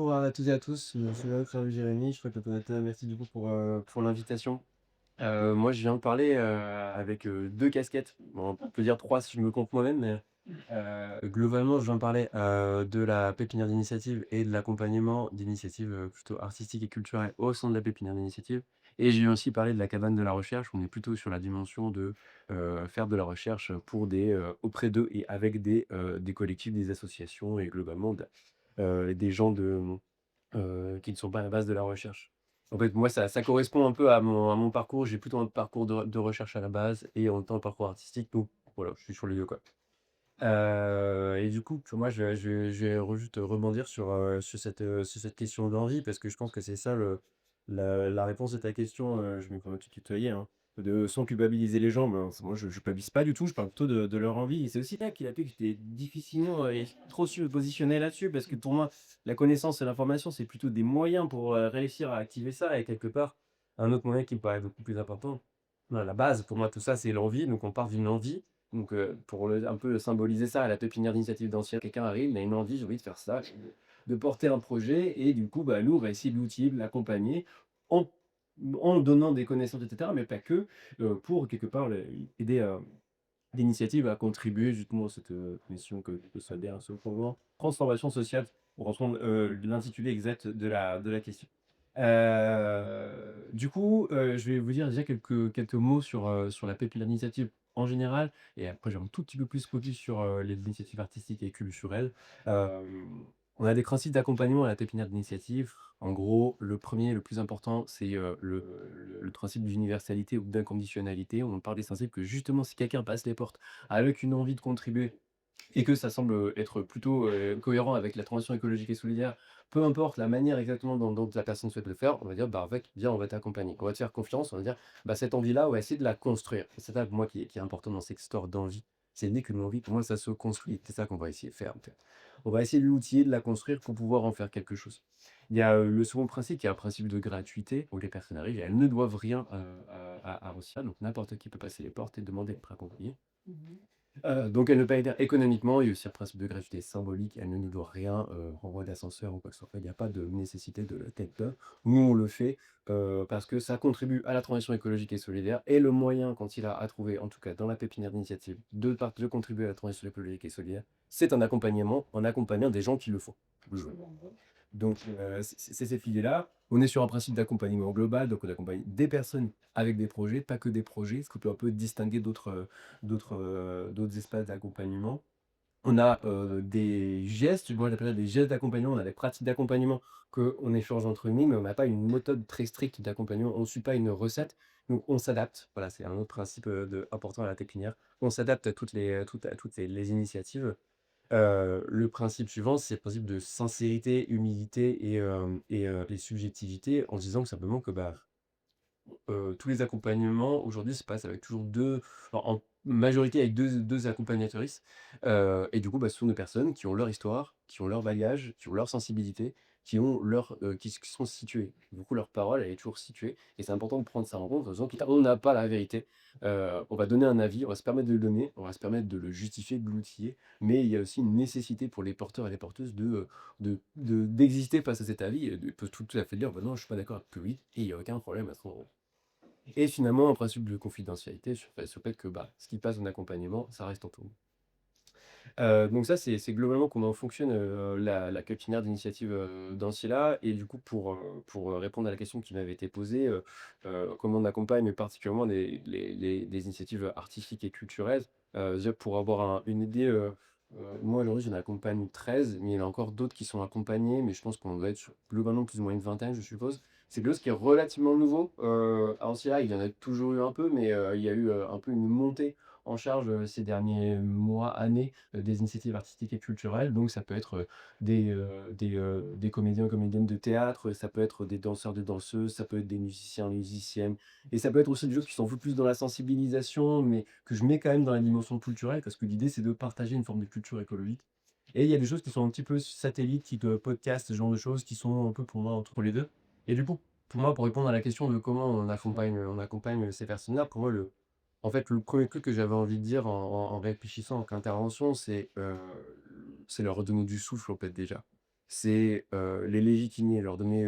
Bonjour à toutes et à tous, je suis là, Claude Jérémy, je crois que Jonathan, merci du coup pour l'invitation. Moi je viens de parler avec 2 casquettes. Bon, on peut dire 3 si je me compte moi-même, mais globalement je viens de parler de la pépinière d'initiative et de l'accompagnement d'initiatives plutôt artistiques et culturelles au sein de la pépinière d'initiative. Et j'ai aussi parlé de la cabane de la recherche. On est plutôt sur la dimension de faire de la recherche pour auprès d'eux et avec des collectifs, des associations et globalement des gens qui ne sont pas à la base de la recherche. En fait, moi, ça correspond un peu à mon parcours. J'ai plutôt un parcours de recherche à la base et en même temps un parcours artistique. Donc voilà, je suis sur les deux, quoi. Et du coup, moi, je vais juste rebondir sur cette question d'envie parce que je pense que c'est ça la réponse de ta question. Je me permets de te tutoyer, hein, sans culpabiliser les gens. Mais moi, je culpabilise pas du tout. Je parle plutôt de leur envie. Et c'est aussi là qu'il a pu que j'étais difficilement et trop su me positionner là-dessus parce que pour moi, la connaissance et l'information, c'est plutôt des moyens pour réussir à activer ça. Et quelque part, un autre moyen qui me paraît beaucoup plus important, voilà, la base pour moi, tout ça, c'est l'envie. Donc, on part d'une envie. Donc, pour un peu symboliser ça, à la pépinière d'initiative d'anciens, quelqu'un arrive, il a une envie, j'ai envie de faire ça, de porter un projet, et du coup, bah, nous, on va essayer de l'outiller, de l'accompagner en, en donnant des connaissances, etc., mais pas que, pour quelque part aider l'initiative à contribuer justement à cette mission que ça a ce mouvement transformation sociale, pour reprendre l'intitulé exact de la question. Du coup, je vais vous dire déjà quelques mots sur la pépinière d'initiative en général, et après, je vais un tout petit peu plus focus sur les initiatives artistiques et culturelles. On a des principes d'accompagnement à la pépinière d'initiative. En gros, le premier, le plus important, c'est le principe d'universalité ou d'inconditionnalité. On parle des principes que justement, si quelqu'un passe les portes avec une envie de contribuer et que ça semble être plutôt cohérent avec la transition écologique et solidaire, peu importe la manière exactement dont la personne souhaite le faire, on va dire, bah, en fait, viens, on va t'accompagner. On va te faire confiance, on va dire, bah, cette envie-là, on va essayer de la construire. C'est ça, pour moi, qui est important dans cette histoire d'envie. C'est l'idée que l'envie, pour moi, ça se construit. C'est ça qu'on va essayer de faire, en fait. On va essayer de l'outiller, de la construire pour pouvoir en faire quelque chose. Il y a le second principe qui est un principe de gratuité, où les personnes arrivent et elles ne doivent rien à Rocia, donc n'importe qui peut passer les portes et demander d'être accompagné. Donc elle ne peut pas aider économiquement. Il y a aussi un principe de gratuité symbolique. Elle ne nous doit rien, renvoi d'ascenseur ou quoi que ce soit. Il n'y a pas de nécessité de la tête d'homme. Nous, on le fait parce que ça contribue à la transition écologique et solidaire. Et le moyen, quand il a à trouver, en tout cas dans la pépinière d'initiative, de contribuer à la transition écologique et solidaire, c'est un accompagnement en accompagnant des gens qui le font. Donc, c'est ces filières-là. On est sur un principe d'accompagnement global, donc on accompagne des personnes avec des projets, pas que des projets, ce qu'on peut un peu distinguer d'autres espaces d'accompagnement. On a des gestes, moi j'appelle ça des gestes d'accompagnement, on a des pratiques d'accompagnement qu'on échange entre nous, mais on n'a pas une méthode très stricte d'accompagnement, on ne suit pas une recette, donc on s'adapte. Voilà, c'est un autre principe important à la pépinière. On s'adapte à toutes les initiatives. Le principe suivant, c'est le principe de sincérité, humilité et subjectivité, en se disant que simplement que, bah, tous les accompagnements aujourd'hui se passent avec toujours 2, en majorité avec deux accompagnatrices, et du coup, bah, ce sont des personnes qui ont leur histoire, qui ont leur bagage, qui ont leur sensibilité, qui sont situées. Du coup, leur parole, elle est toujours située et c'est important de prendre ça en compte en disant qu'on n'a pas la vérité. On va donner un avis, on va se permettre de le donner, on va se permettre de le justifier, de l'outiller, mais il y a aussi une nécessité pour les porteurs et les porteuses d'exister face à cet avis et de peuvent tout à fait dire: «Bah, non, je suis pas d'accord avec que oui» et il y a aucun problème à ce moment. Et finalement, un principe de confidentialité sur le fait que, bah, ce qui passe en accompagnement, ça reste entre nous. Donc ça, c'est globalement comment fonctionne, la pépinière d'initiative, d'Ancilla. Et du coup, pour répondre à la question qui m'avait été posée, comment on accompagne particulièrement les initiatives artistiques et culturelles? Déjà pour avoir une idée, moi aujourd'hui j'en accompagne 13, mais il y en a encore d'autres qui sont accompagnés, mais je pense qu'on doit être sur globalement plus ou moins une vingtaine, je suppose. C'est quelque chose qui est relativement nouveau, à Ancilla. Il y en a toujours eu un peu, mais il y a eu, un peu une montée en charge, ces derniers mois, années, des initiatives artistiques et culturelles. Donc ça peut être, des comédiens, comédiennes de théâtre, ça peut être des danseurs, des danseuses, ça peut être des musiciens, musiciennes, et ça peut être aussi des choses qui sont un peu plus dans la sensibilisation, mais que je mets quand même dans la dimension culturelle, parce que l'idée, c'est de partager une forme de culture écologique. Et il y a des choses qui sont un petit peu satellites, type, podcast, ce genre de choses, qui sont un peu pour moi entre les 2. Et du coup, pour moi, pour répondre à la question de comment on accompagne ces personnes-là, pour moi, le premier truc que j'avais envie de dire en réfléchissant en tant qu'intervention, c'est leur redonner du souffle, en fait, déjà. c'est, les légitimer, leur donner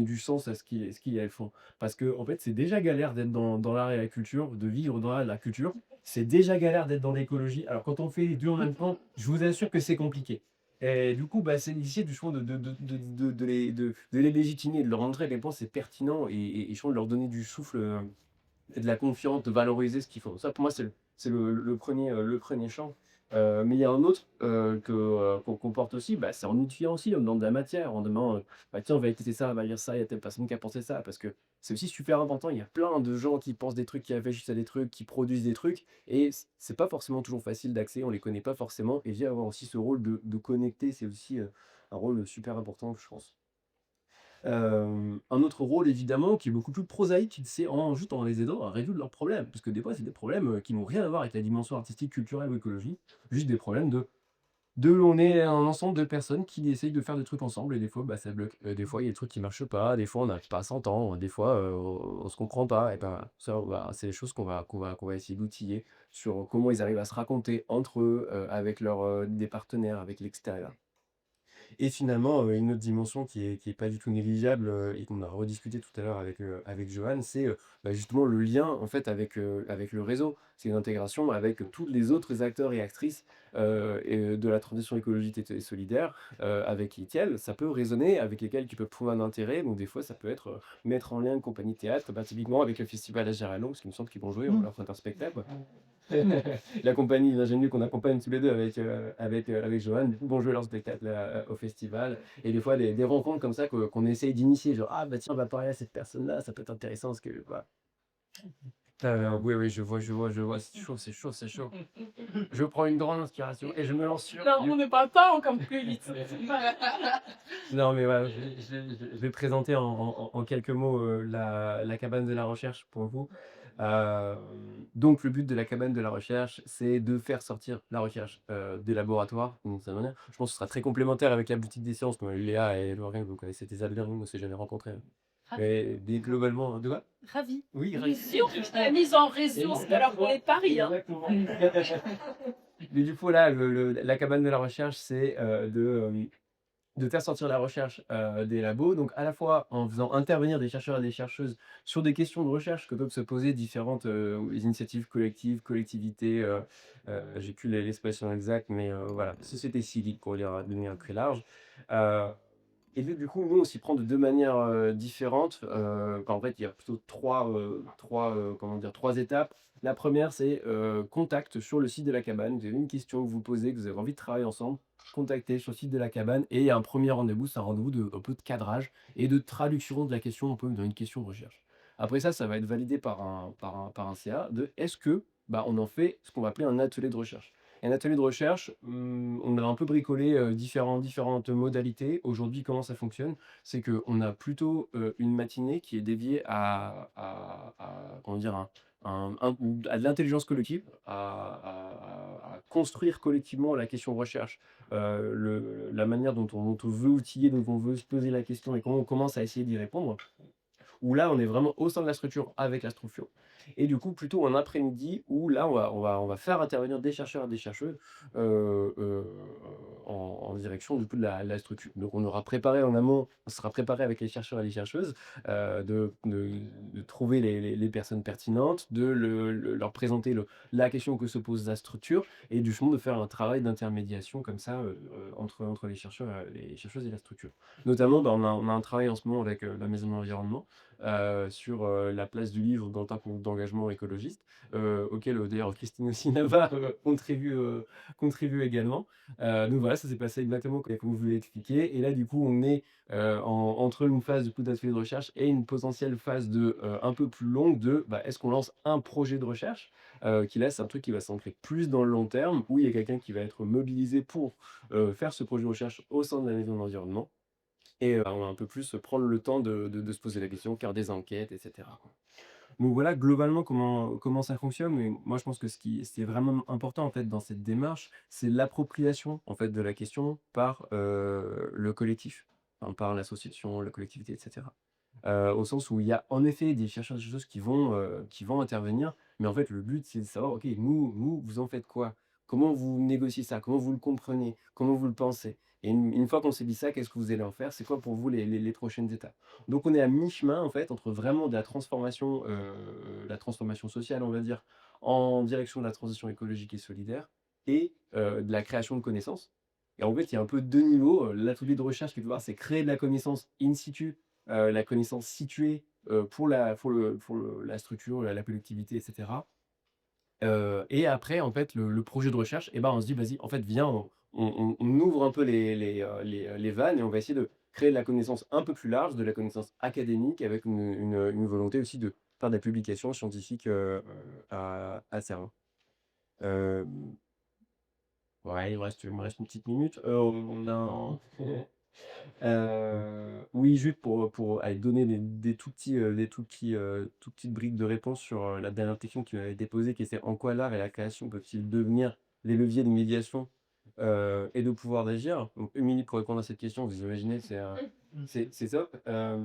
du sens à ce qu'ils elles font. Parce que en fait, c'est déjà galère d'être dans l'art et la culture, de vivre dans la culture. C'est déjà galère d'être dans l'écologie. Alors quand on fait les 2 en même temps, je vous assure que c'est compliqué. Et du coup, bah, c'est initier du choix de les légitimer, de leur montrer à quel point c'est pertinent et je pense de leur donner du souffle, et de la confiance, de valoriser ce qu'ils font. Ça, pour moi, c'est le 1er champ. Mais il y a un autre, qu'on comporte aussi, bah, c'est en étudiant aussi, en donnant de la matière, en demandant, bah, tiens, on va tester ça, on va lire ça, il y a telle personne qui a pensé ça. Parce que c'est aussi super important, il y a plein de gens qui pensent des trucs, qui réfléchissent à des trucs, qui produisent des trucs et c'est pas forcément toujours facile d'accès, on les connaît pas forcément et vient avoir aussi ce rôle de connecter, c'est aussi, un rôle super important, je pense. Un autre rôle évidemment qui est beaucoup plus prosaïque, c'est en juste en les aidant à résoudre leurs problèmes. Parce que des fois, c'est des problèmes, qui n'ont rien à voir avec la dimension artistique, culturelle ou écologique. Juste des problèmes on est un ensemble de personnes qui essayent de faire des trucs ensemble et des fois, bah, ça bloque. Des fois, il y a des trucs qui marchent pas, des fois on n'arrive pas à s'entendre, des fois, on se comprend pas et ben, ça, c'est des choses qu'on va essayer d'outiller sur comment ils arrivent à se raconter entre eux, avec des partenaires, avec l'extérieur. Et finalement, une autre dimension qui est pas du tout négligeable, et qu'on a rediscuté tout à l'heure avec Johan, c'est, bah, justement le lien en fait avec le réseau. C'est une intégration avec tous les autres acteurs et actrices, de la transition écologique et solidaire, avec lesquels ça peut résonner, avec lesquels tu peux trouver un intérêt. Donc des fois, ça peut être, mettre en lien une compagnie de théâtre, bah, typiquement avec le festival à Gérardmer, parce qu'il me semble qu'ils vont jouer, on leur fera un spectacle. La compagnie d'ingénieurs qu'on accompagne tous les 2 avec Johan, du coup, vont jouer leur spectacle, au festival et des fois des rencontres comme ça qu'on essaye d'initier, genre: «Ah bah tiens, on va parler à cette personne-là, ça peut être intéressant parce que» voilà. Oui, oui, je vois, c'est chaud, c'est chaud, c'est chaud. Je prends une grande inspiration et je me lance sur Non, on n'est pas temps, comme plus vite. non, mais voilà, je vais présenter en quelques mots, la cabane de la recherche pour vous. Hem, donc le but de la cabane de la recherche, c'est de faire sortir la recherche, des laboratoires d'une certaine manière. Je pense que ce sera très complémentaire avec la boutique des sciences, Léa et Lorraine, vous connaissez des Albert, nous on s'est jamais rencontrés, hein. Mais globalement de quoi? Ravie. Oui, Bien sûr, la mise en réseau, c'est alors qu'on est Paris, hein. exactement. Mais du coup, là, la cabane de la recherche, c'est, de faire sortir la recherche, des labos, donc à la fois en faisant intervenir des chercheurs et des chercheuses sur des questions de recherche que peuvent se poser différentes, initiatives collectives, collectivités, j'ai plus l'expression exacte, mais voilà, société civile pour dire donner un très large. Heu et du coup, nous, on s'y prend de 2 manières, différentes. En fait, il y a plutôt 3, comment dire? 3 étapes. La première, c'est, contact sur le site de la cabane. Vous avez une question que vous posez, que vous avez envie de travailler ensemble, contactez sur le site de la cabane et il y a un premier rendez-vous. C'est un rendez-vous de un peu de cadrage et de traduction de la question, un peu dans une question de recherche. Après ça, ça va être validé par un CA de est-ce que, bah, on en fait ce qu'on va appeler un atelier de recherche. Et un atelier de recherche, on a un peu bricolé, différentes modalités. Aujourd'hui, comment ça fonctionne? C'est qu'on a plutôt, une matinée qui est dédiée à comment dire? À de l'intelligence collective, à construire collectivement la question de recherche, la manière dont on veut outiller, dont on veut se poser la question et comment on commence à essayer d'y répondre. Où là, on est vraiment au sein de la structure avec la structure et du coup, plutôt un après-midi où là, on va faire intervenir des chercheurs et des chercheuses, en direction du coup de la structure. Donc on aura préparé en amont, on sera préparé avec les chercheurs et les chercheuses, de trouver les personnes pertinentes, de leur présenter la question que se pose la structure et justement de faire un travail d'intermédiation comme ça, entre les chercheuses et la structure. Notamment, bah, on a un travail en ce moment avec, la Maison de l'Environnement, sur, la place du livre dans le parcours d'engagement écologiste, auquel, d'ailleurs Christine Osinava, contribue également. Donc voilà, ça s'est passé exactement comme vous l'expliquiez et là du coup on est, entre une phase du coup d'atelier de recherche et une potentielle phase un peu plus longue bah, est-ce qu'on lance un projet de recherche? Qui là, c'est un truc qui va s'ancrer plus dans le long terme, où il y a quelqu'un qui va être mobilisé pour, faire ce projet de recherche au sein de la maison de l'environnement et on va un peu plus prendre le temps de se poser la question, faire des enquêtes et cetera, quoi. Donc voilà, globalement, comment ça fonctionne. Mais moi, je pense que ce qui est vraiment important, en fait, dans cette démarche, c'est l'appropriation, en fait, de la question par, le collectif, enfin, par l'association, la collectivité et cetera. Au sens où il y a, en effet, des chercheurs, des chercheuses qui vont intervenir, mais en fait, le but, c'est de savoir: «OK, vous en faites quoi? Comment vous négociez ça? Comment vous le comprenez? Comment vous le pensez?» Et une fois qu'on s'est dit ça, qu'est-ce que vous allez en faire? C'est quoi pour vous les prochaines étapes? Donc on est à mi-chemin en fait entre vraiment de la transformation sociale on va dire, en direction de la transition écologique et solidaire et de la création de connaissances. Et en fait, il y a un peu 2 niveaux, l'atelier de recherche quelque part, c'est créer de la connaissance in situ, la connaissance située, pour la structure, la collectivité et cetera. Et après, en fait, le projet de recherche, et ben, on se dit: «Vas-y, en fait, viens, on ouvre un peu les vannes et on va essayer de créer de la connaissance un peu plus large, de la connaissance académique avec une volonté aussi de faire de la publication scientifique, à terme». Hem, ouais, il me reste une petite minute. On a un oui, juste pour aller donner des tout petits, toutes petites briques de réponse sur, la dernière question que tu m'avais déposée, qui était: «En quoi l'art et la création peuvent-ils devenir les leviers de médiation, et de pouvoir d'agir?» Donc 1 minute pour répondre à cette question, vous imaginez, c'est top. Heu,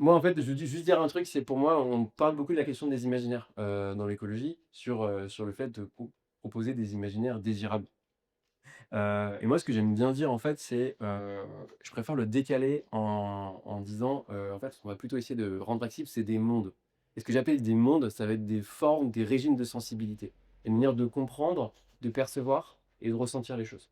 Moi, en fait, je veux juste dire un truc, c'est pour moi, on parle beaucoup de la question des imaginaires, dans l'écologie, sur le fait de proposer des imaginaires désirables. Et moi, ce que j'aime bien dire, en fait, c'est, je préfère le décaler en disant, en fait, ce qu'on va plutôt essayer de rendre accessible, c'est des mondes. Et ce que j'appelle des mondes, ça va être des formes, des régimes de sensibilité. Une manière de comprendre, de percevoir et de ressentir les choses.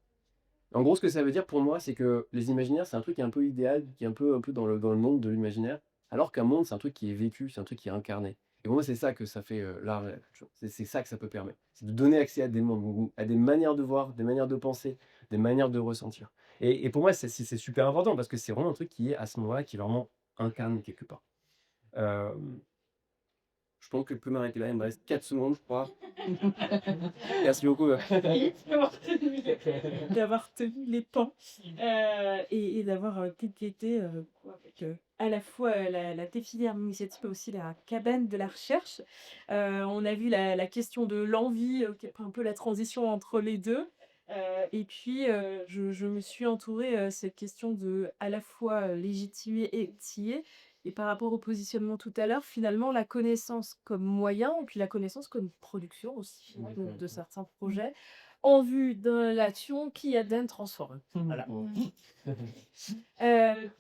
En gros, ce que ça veut dire pour moi, c'est que les imaginaires, c'est un truc qui est un peu idéal, qui est un peu dans le monde de l'imaginaire, alors qu'un monde, c'est un truc qui est vécu, c'est un truc qui est incarné. Et pour moi, c'est ça que ça fait, l'art et la culture. C'est ça que ça peut permettre. C'est de donner accès à des mondes, ou à des manières de voir, des manières de penser, des manières de ressentir. Et pour moi, c'est super important parce que c'est vraiment un truc qui est, à ce moment-là, qui est vraiment incarné quelque part. Hem, je pense que je peux m'arrêter là, il me reste 4 secondes, je crois. Merci beaucoup. D'avoir tenu les pans, et d'avoir, complété, avec, à la fois, la défilière initiative, mais aussi la cabane de la recherche. On a vu la question de l'envie, qui est un peu la transition entre les 2. Et puis, je me suis entourée, cette question de à la fois, légitimer et tiller. Et par rapport au positionnement tout à l'heure, finalement, la connaissance comme moyen et puis la connaissance comme production aussi, finalement, de certains projets en vue de l'action qui aident transformer. Voilà.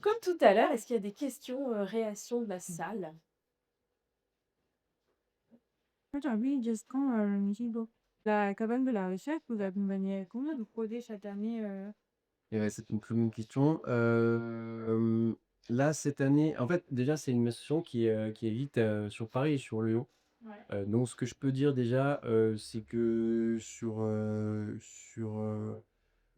Comme tout à l'heure, est-ce qu'il y a des questions, réactions de la salle? Oui, juste quand, la cabane de la recherche, vous accompagnez combien de projets chaque année? Et ouais, c'est une très bonne question. Là, cette année, en fait, déjà, c'est une association qui évite sur Paris et sur Lyon. Ouais. Donc, ce que je peux dire déjà, c'est que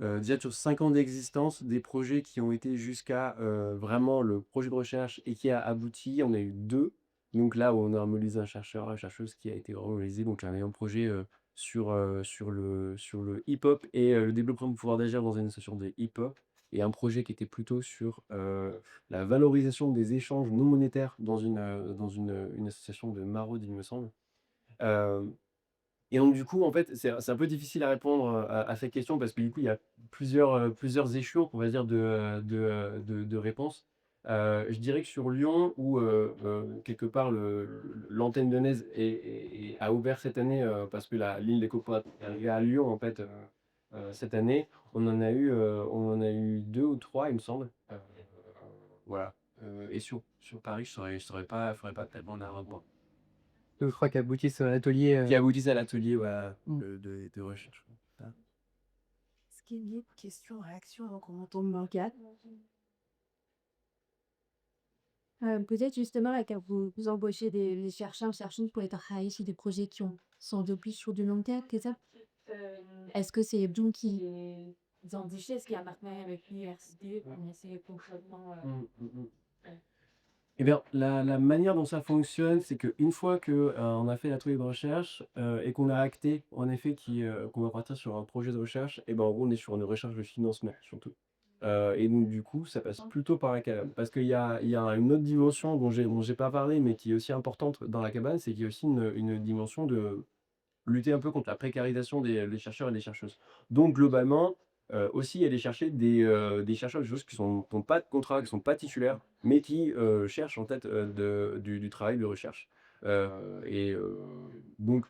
déjà sur 5 ans d'existence, des projets qui ont été jusqu'à vraiment le projet de recherche et qui a abouti, on a eu 2. Donc là, où on a mobilisé un chercheur, une chercheuse qui a été remobilisé. Donc, on a eu un projet sur le hip-hop et le développement du pouvoir d'agir dans une association de hip-hop. Et un projet qui était plutôt sur la valorisation des échanges non monétaires dans une association de maraude, il me semble. Euh, et donc du coup, en fait, c'est un peu difficile à répondre, à cette question parce que du coup, il y a plusieurs échelons, on va dire, de réponses. Je dirais que sur Lyon où, quelque part l'antenne lyonnaise a ouvert cette année, parce que la ligne des coopératives est arrivée à Lyon, en fait, cette année. On en a eu 2 ou 3, il me semble. Voilà, et sur Paris, je saurais pas tellement la répondre. Je crois qu'aboutissent à l'atelier, Qui aboutissent à l'atelier, voilà, Mmh. de recherche. Ah. Est-ce qu'il y a une question, réaction avant qu'on entende Morgane? Peut-être justement là, quand vous embauchez des chercheurs, chercheuses pour travailler sur des projets qui sont depuis sur du long terme, c'est ça? Est-ce que c'est vous qui les embauchez? Est-ce qu'il y a un partenariat avec l'université pour essayer concrètement, Mmh, mmh mh. Eh bien, la manière dont ça fonctionne, c'est qu'une fois que, on a fait l'atelier de recherche, et qu'on a acté en effet qu'on va partir sur un projet de recherche, et ben, en gros, on est sur une recherche de financement surtout. Et donc du coup, ça passe plutôt par la cabane. Parce qu'il y a une autre dimension dont j'ai pas parlé, mais qui est aussi importante dans la cabane, c'est qu'il y a aussi une dimension de lutter un peu contre la précarisation des chercheurs et des chercheuses. Donc globalement, aussi aller chercher des chercheurs, des choses qui ont pas de contrat, qui sont pas titulaires, mais qui, cherchent en tête, du travail de recherche. Et donc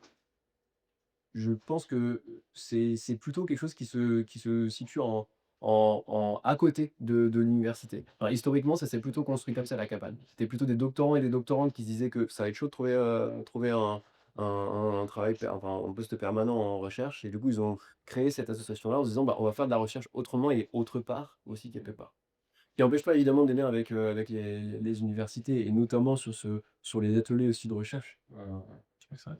je pense que c'est plutôt quelque chose qui se situe à côté de l'université. Enfin, historiquement, ça s'est plutôt construit comme ça, la cabane. C'était plutôt des doctorants et des doctorantes qui se disaient que ça va être chaud de trouver un travail, enfin, un poste permanent en recherche. Et du coup, ils ont créé cette association-là en se disant, bah, on va faire de la recherche autrement et autre part aussi quelque part. Qui n'empêche pas évidemment des liens avec les universités et notamment sur les ateliers aussi de recherche. Je trouve ça